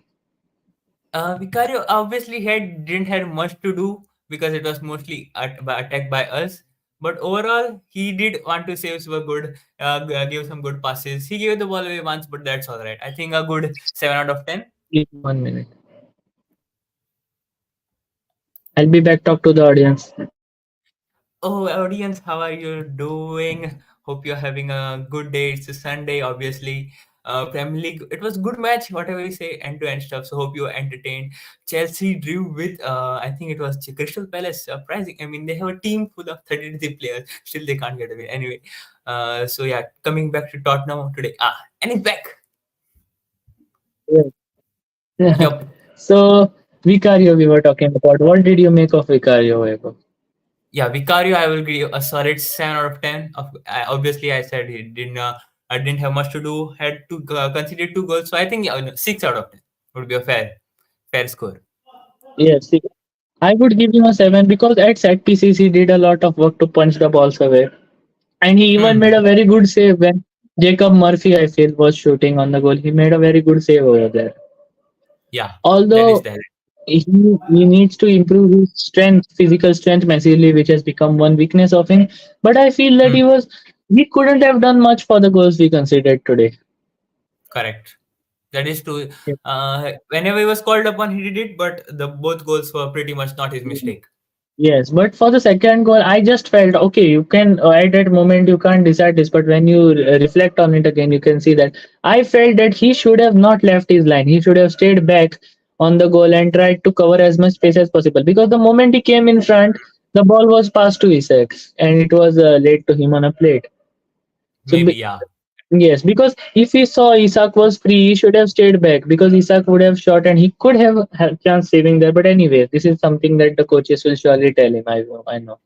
Vicario obviously didn't have much to do because it was mostly attacked by us. But overall, he did want to saves were good. Gave some good passes. He gave the ball away once, but that's all right. I think a good 7 out of 10. Give me 1 minute. I'll be back. Talk to the audience. Oh, audience, how are you doing? Hope you're having a good day. It's a Sunday, obviously. Premier League, it was good match, whatever you say, end-to-end stuff. So hope you're entertained. Chelsea drew with, I think it was Crystal Palace. Surprising. I mean, they have a team full of 33 players. Still, they can't get away. Anyway, so yeah, coming back to Tottenham today. And he's back. Yes. Yup. So Vicario, we were talking about. What did you make of Vicario, Vaibhav? Yeah, Vicario, I will give you a solid 7 out of 10. Obviously, I said he didn't. I didn't have much to do. Had to conceded 2 goals, so I think yeah, no, 6 out of 10 would be a fair score. Yes, I would give him a 7 because at set pieces he did a lot of work to punch the balls away. And he even made Hmm. a very good save when Jacob Murphy, I feel, was shooting on the goal. He made a very good save over there. Yeah, that is Although that. he, he needs to improve his strength, physical strength massively, which has become one weakness of him. But I feel that Hmm. he couldn't have done much for the goals we considered today. Correct. That is true. Whenever he was called upon, he did it, but the both goals were pretty much not his Yeah. mistake. Yes, but for the second goal, I just felt okay. You can at that moment you can't decide this, but when you reflect on it again, you can see that I felt that he should have not left his line. He should have stayed back on the goal and tried to cover as much space as possible. Because the moment he came in front, the ball was passed to Isak, and it was late to him on a plate. So Maybe, yeah. yes, because if he saw Isak was free, he should have stayed back because Isak would have shot and he could have had chance saving there. But anyway, this is something that the coaches will surely tell him. I know. I know.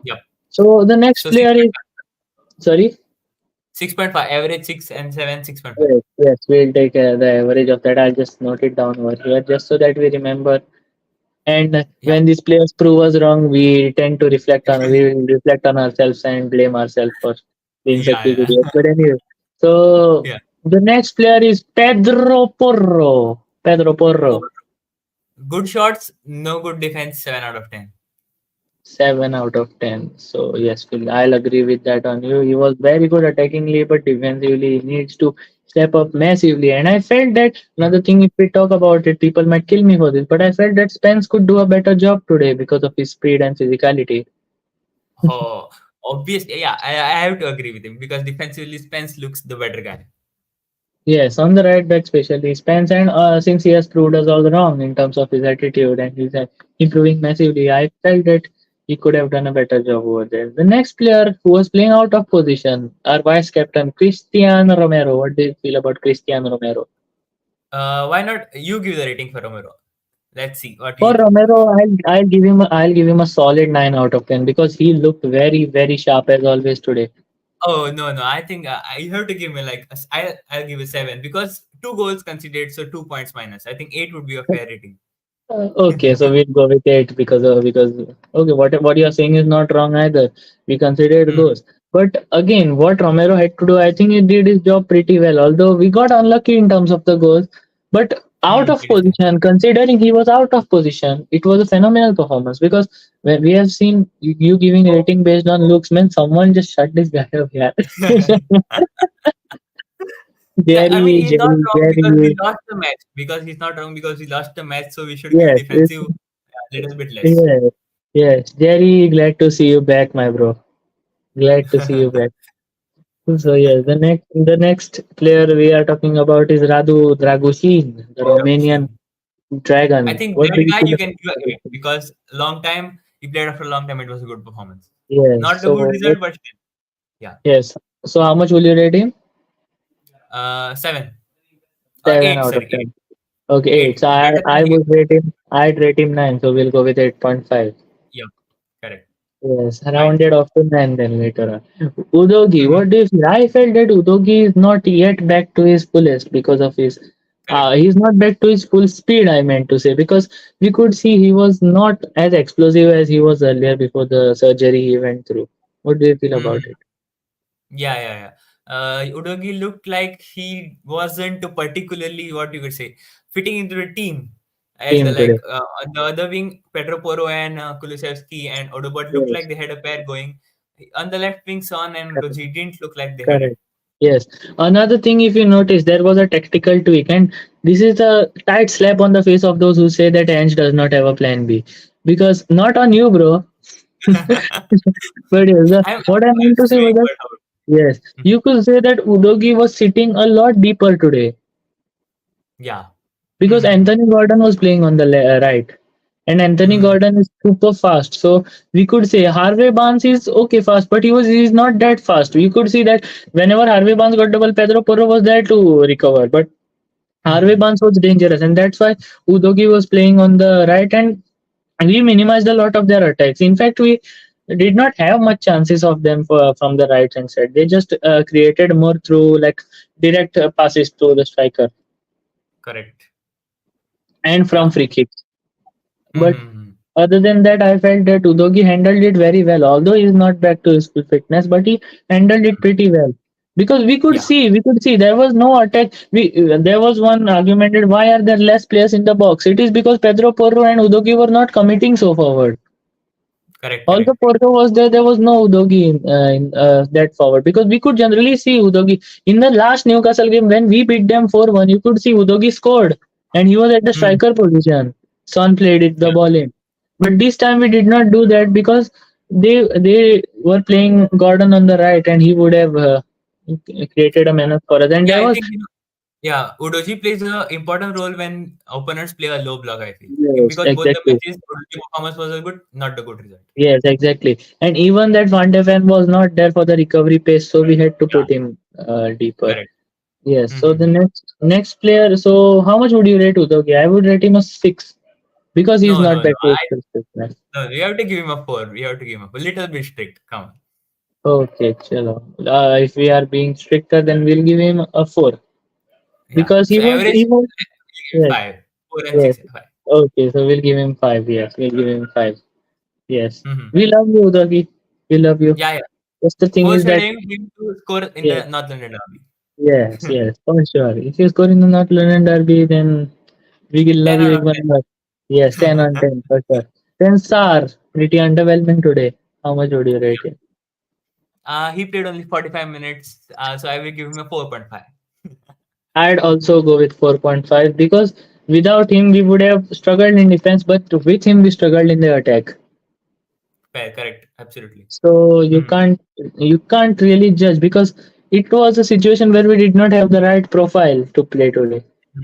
Yep. So the next So player is 6.5. sorry. 6.5. Average 6 and 7, 6.5. Yes, yes, we'll take the average of that. I'll just note it down over here just so that we remember. And Yeah. when these players prove us wrong, we tend to we will reflect on ourselves and blame ourselves for being such big Yeah, idiots. But anyway, yeah. so Yeah. the next player is Pedro Porro. Pedro Porro. Good shots, no good defense, 7 out of 10. 7 out of 10. So yes, I'll agree with that on you. He was very good attackingly, but defensively he needs to step up massively. And I felt that Mm. another thing, if we talk about it, people might kill me for this, but I felt that Spence could do a better job today because of his speed and physicality. Oh, obviously, yeah, I have to agree with him because defensively, Spence looks the better guy. Yes, on the right back, especially Spence, and since he has proved us all wrong in terms of his attitude and he's improving massively, I felt that he could have done a better job over there. The next player who was playing out of position, our vice captain, Cristian Romero. What do you feel about Cristian Romero? Why not you give the rating for Romero? Let's see what For you think. Romero, I'll give him a solid 9 out of 10 because he looked very sharp as always today. Oh no, no, I think I have to give me like I'll give a 7 because 2 goals conceded, so 2 points minus. I think 8 would be a fair rating. Okay, so we'll go with eight because okay, what you are saying is not wrong either. We considered Hmm. those, but again, what Romero had to do, I think he did his job pretty well. Although we got unlucky in terms of the goals, but out of It is true. position, considering he was out of position, it was a phenomenal performance because when we have seen you giving rating based on looks, man, someone just shut this guy up, yeah. Yeah, I mean he's not wrong because we Jerry, lost the match. Because he's not wrong because we lost the match, so we should give yes, defensive a little bit less. yes, yes, Jerry, glad to see you back, my bro. Glad to see you back. So yes, the next player we are talking about is Radu Dragusin, the Romanian I dragon. think What do that you guy feel you can give a about 8 him? because long time he played after a long time. It was a good performance. Yes. Not a good So result, but still, yeah. yes. So how much will you rate him? 7 or Seven 8. out of Sorry, 8. 10. Okay, eight. 8. So I Better than I he. would rate him. I'd rate him nine. So we'll go with 8.5. Yeah, correct. Yes, Fine. rounded off to nine then later on. Udogi, Mhm. what do you feel? I felt that Udogi is not yet back to his fullest because of his Correct. he's not back to his full speed, I meant to say, because we could see he was not as explosive as he was earlier before the surgery he went through. What do you feel about Mhm. it? Yeah, yeah, yeah. Udogi looked like he wasn't particularly what you could say fitting into the team as well. Team Like today. on the other wing, Pedro Porro and Kulusevski and Odobert looked Yes, like they had a pair going. On the left wing, Son and correct. Udogi didn't look like they had it. Correct. Yes. Another thing, if you notice, there was a tactical tweak, and this is a tight slap on the face of those who say that Ange does not have a plan B. Because not on you, bro. But yes, what I I'm meant to say was screwing that word out. yes, Mhm. you could say that Udogi was sitting a lot deeper today Yeah. because Mhm. Anthony Gordon was playing on the right, and Anthony Mhm. Gordon is super fast. So we could say Harvey Barnes is okay fast, but he's not that fast. We could see that whenever Harvey Barnes got double, Pedro Porro was there to recover, but Harvey Mhm. Barnes was dangerous, and that's why Udogi was playing on the right, and we minimized a lot of their attacks. In fact, we did not have much chances of them from the right hand side. They just created more through like direct passes to the striker Correct. and from Yeah. free kicks. But Mhm. other than that, I felt that Udogi handled it very well. Although he's not back to his full fitness, but he handled it pretty well. Because Yeah. we could see there was no attack. There was one argument that why are there less players in the box? It is because Pedro Porro and Udogi were not committing so forward. Correct. Although Correct. Porto was there, there was no Udogi in that forward because we could generally see Udogi in the last Newcastle game when we beat them 4-1. You could see Udogi scored and he was at the Mhm. striker position. Son played it the Yeah. ball in, but this time we did not do that because they were playing Gordon on the right and he would have created a menace for us. And Yeah, there I was think yeah, Udoji plays a important role when opponents play a low block. I feel yes, because both the exactly. matches Udoji performance was a good, not a good result. Yes, exactly. And even that Van de Ven was not there for the recovery pace, so we had to Yeah, put him deeper. correct. Yes. So the Mm-hmm. next player. So how much would you rate Udogi? I would rate him a 6 because he's No, not no, no. back to his full fitness. No, we have to give him a 4. We have to give him a little bit strict. Come on. Okay, chalo. If we are being stricter, then we'll give him a 4 Yeah. because So average, he was we'll give him yes 5. 4 and yes. 6 and 5. Okay, so we'll give him 5. Yes, we'll give him 5. Yes, Mm-hmm. we love you, Udogi. We love you. Yeah, yeah. Just the thing is Force that him to score in yes, the North London derby. yes, for sure. If you score in the North London derby, then we will 10 love you out of even more. Yes, 10 on 10. 10 for sure. Then Sar, pretty underwhelming today. How much would you rate him? He played only 45 minutes, so I will give him a 4.5. I'd also go with 4.5 because without him we would have struggled in defense, but with him we struggled in the attack. Fair, correct, absolutely. So Hmm. you can't really judge because it was a situation where we did not have the right profile to play today. Hmm.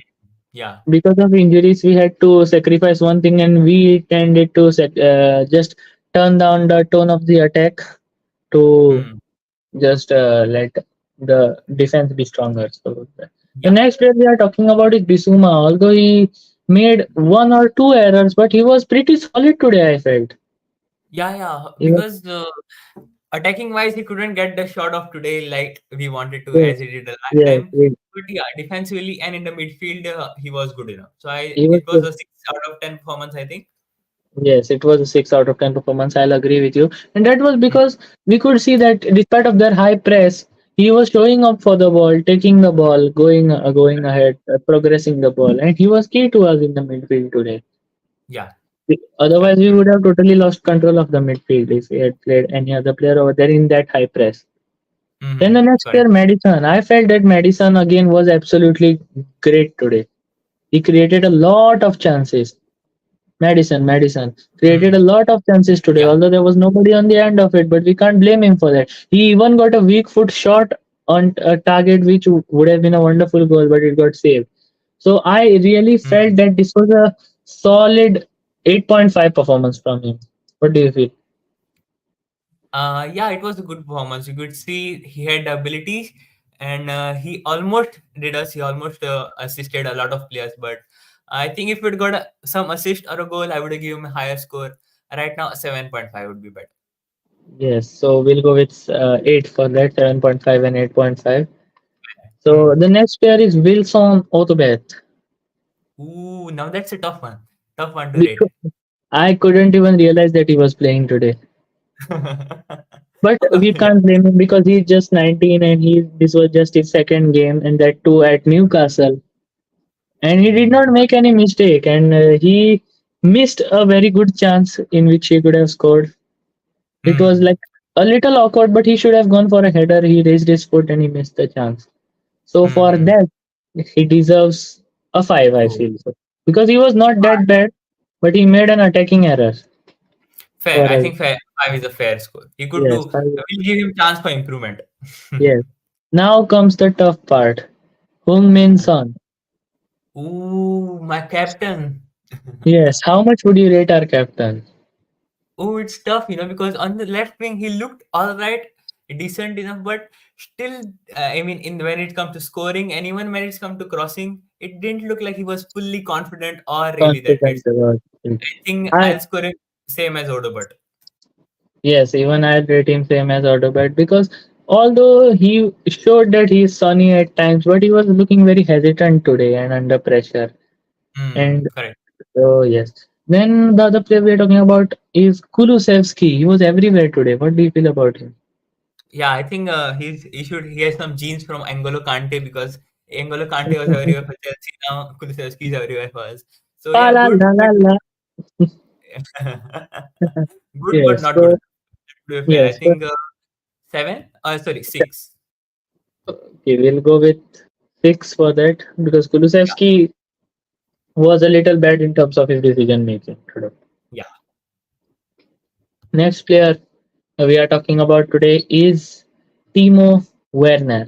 Yeah. Because of injuries, we had to sacrifice one thing, and we tended to just turn down the tone of the attack to Hmm. just let the defense be stronger. So the Yeah. next player we are talking about is Bisuma. Although he made one or two errors, but he was pretty solid today. I felt. Yeah, yeah. He was, Because attacking wise, he couldn't get the shot of today like we wanted to, yes, as he did the last yes, time. But yeah, defensively and in the midfield, he was good enough. So he was it was a 6 out of 10 performance, I think. Yes, it was a 6 out of 10 performance. I'll agree with you. And that was because we could see that despite of their high press, he was showing up for the ball, taking the ball, going ahead, progressing the ball, and he was key to us in the midfield today. Yeah, Otherwise, we absolutely. would have totally lost control of the midfield if we had played any other player over there in that high press. Then the next Correct. player, Madison. I felt that Madison again was absolutely great today. He created a lot of chances. Madison created a Mm, lot of chances today, yeah. although there was nobody on the end of it, but we can't blame him for that. He even got a weak foot shot on a target, which would have been a wonderful goal, but it got saved. So I really Mm. felt that this was a solid 8.5 performance from him. What do you feel? Yeah, it was a good performance. You could see he had abilities, and he almost did us. He almost assisted a lot of players. But I think if it got some assist or a goal, I would have given him a higher score. Right now, 7.5 would be better. Yes, so we'll go with 8 for that, 7.5 and 8.5. So Hmm. the next player is Wilson Otobeth. Ooh, now that's a tough one. Tough one to rate. Because I couldn't even realize that he was playing today. But we Yeah. can't blame him because he's just 19 and he this was just his second game and that too at Newcastle. And he did not Hmm. make any mistake and he missed a very good chance in which he could have scored. It was Hmm. like a little awkward, but he should have gone for a header. He raised his foot and he missed the chance. So for Hmm. that, he deserves a 5, I Oh, feel so. Because he was not that bad, but he made an attacking error. fair. For I us. think fair. 5 is a fair score. He could Yes, do. 5. We'll give him chance for improvement. Yes. Now comes the tough part. Hung Min Ooh, Son. ooh, my captain. Yes. How much would you rate our captain? Oh, it's tough, because on the left wing he looked all right, decent enough, but still, I mean, in when it comes to scoring, and even when it's come to crossing, it didn't look like he was fully confident or really that great. Confident about it. I think I I'll score him same as Odobert. yes, even I rate him same as Autobot because although he showed that he is sunny at times, but he was looking very hesitant today and under pressure. And Correct. so yes. Then the other player we are talking about is Kulusevski. He was everywhere today. What do you feel about him? Yeah, I think he has some genes from Angolo Kante because Angolo Kante was everywhere for Chelsea. Now Kulusevski is everywhere for us. So La yeah, la good, la la but la. good, but Yes. not good. So To be fair, I yes. So, think seven. Sorry, six. okay, we'll go with 6 for that because Yeah, Kulusevski was a little bad in terms of his decision making today. yeah. Next player we are talking about today is Timo Werner.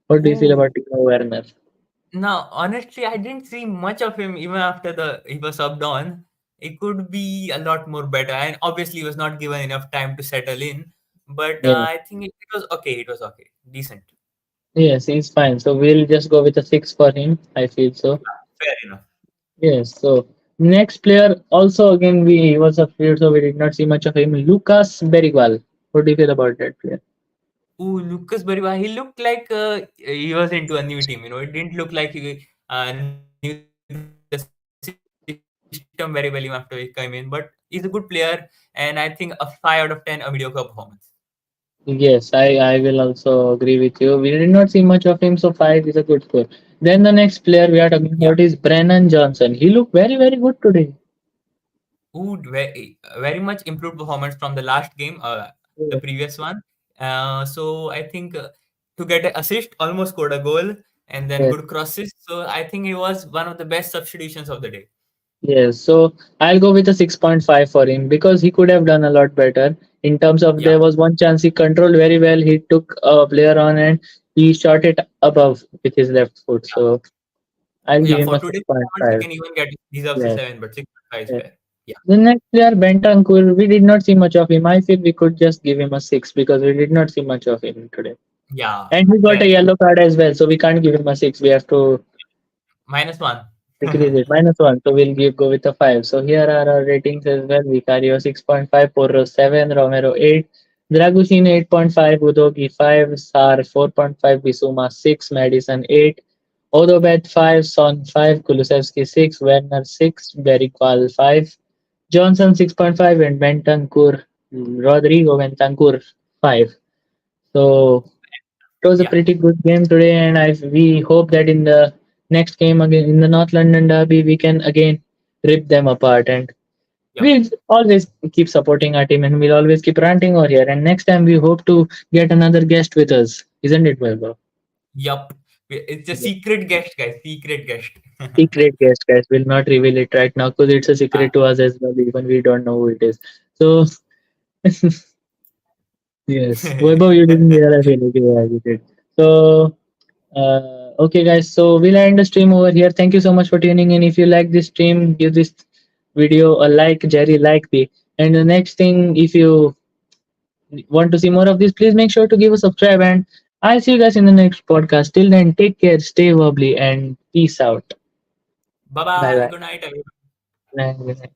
What do you feel Ooh, about Timo Werner? now honestly, I didn't see much of him even after the he was subbed on. It could be a lot more better, and obviously, he was not given enough time to settle in. But Yeah. I think it was okay. It was okay, decent, Yes, he's fine. So we'll just go with a 6 for him. I feel so. fair enough. Yes. So next player also again we he was a field, so we did not see much of him. Lucas Berigval. What do you feel about that player? Ooh, Lucas Bariba, he looked like he was into a new team. It didn't look like he knew the system very well even after he came in. But he's a good player, and I think a 5 out of 10, a mediocre performance. Yes, I will also agree with you. We did not see much of him, so 5 is a good score. Then the next player we are Yeah. talking about is Brennan Johnson. He looked very, very good today. Ooh, very much improved performance from the last game, the Yes. previous one. So I think to get an assist, almost scored a goal. and then Yes. good crosses. So I think it was one of the best substitutions of the day. Yes. So I'll go with a 6.5 for him because he could have done a lot better in terms of Yeah, there was one chance he controlled very well. He took a player on and he shot it above with his left foot. yeah, So I'll give yeah. him For a today's performance, he 6.5. can even get deserves a Yes. 7, but 6.5 is Yes. fair. Yeah, The next player, Bentancur, we did not see much of him. I feel we could just give him a 6 because we did not see much of him today. yeah, And he got a fair. yellow card as well, so we can't give him a 6. We have to -1. decrease it. -1. So we'll go with a 5. So here are our ratings as well. Vicario 6.5, Porro 7, Romero 8, Dragusin 8.5, Udogi 5, Sar 4.5, Bisuma 6, Madison 8, Odobet 5, Son 5, Kulusevski 6, Werner 6, Berigval 5, Johnson 6.5, and Bentancur, Rodrigo Bentancur 5. So it was a Yeah, pretty good game today, and we hope that in the next game again in the North London derby, we can again rip them apart. And yep, we'll always keep supporting our team, and we'll always keep ranting over here. And next time, we hope to get another guest with us, isn't it, Vaibhav? yep. It's a Yeah. secret guest, guys. Secret guest. Secret guest, guys. We'll not reveal it right now because it's a Yeah, secret to us as well. Even we don't know who it is. So yes, Vaibhav, you didn't hear. I feel okay, yeah, you did. So. Okay, guys, so we'll end the stream over here. Thank you so much for tuning in. If you like this stream, give this video a like, Jerry, like the. And the next thing, if you want to see more of this, please make sure to give a subscribe. And I'll see you guys in the next podcast. Till then, take care, stay wobbly, and peace out. bye Bye bye. bye. Good night, everyone. Good night.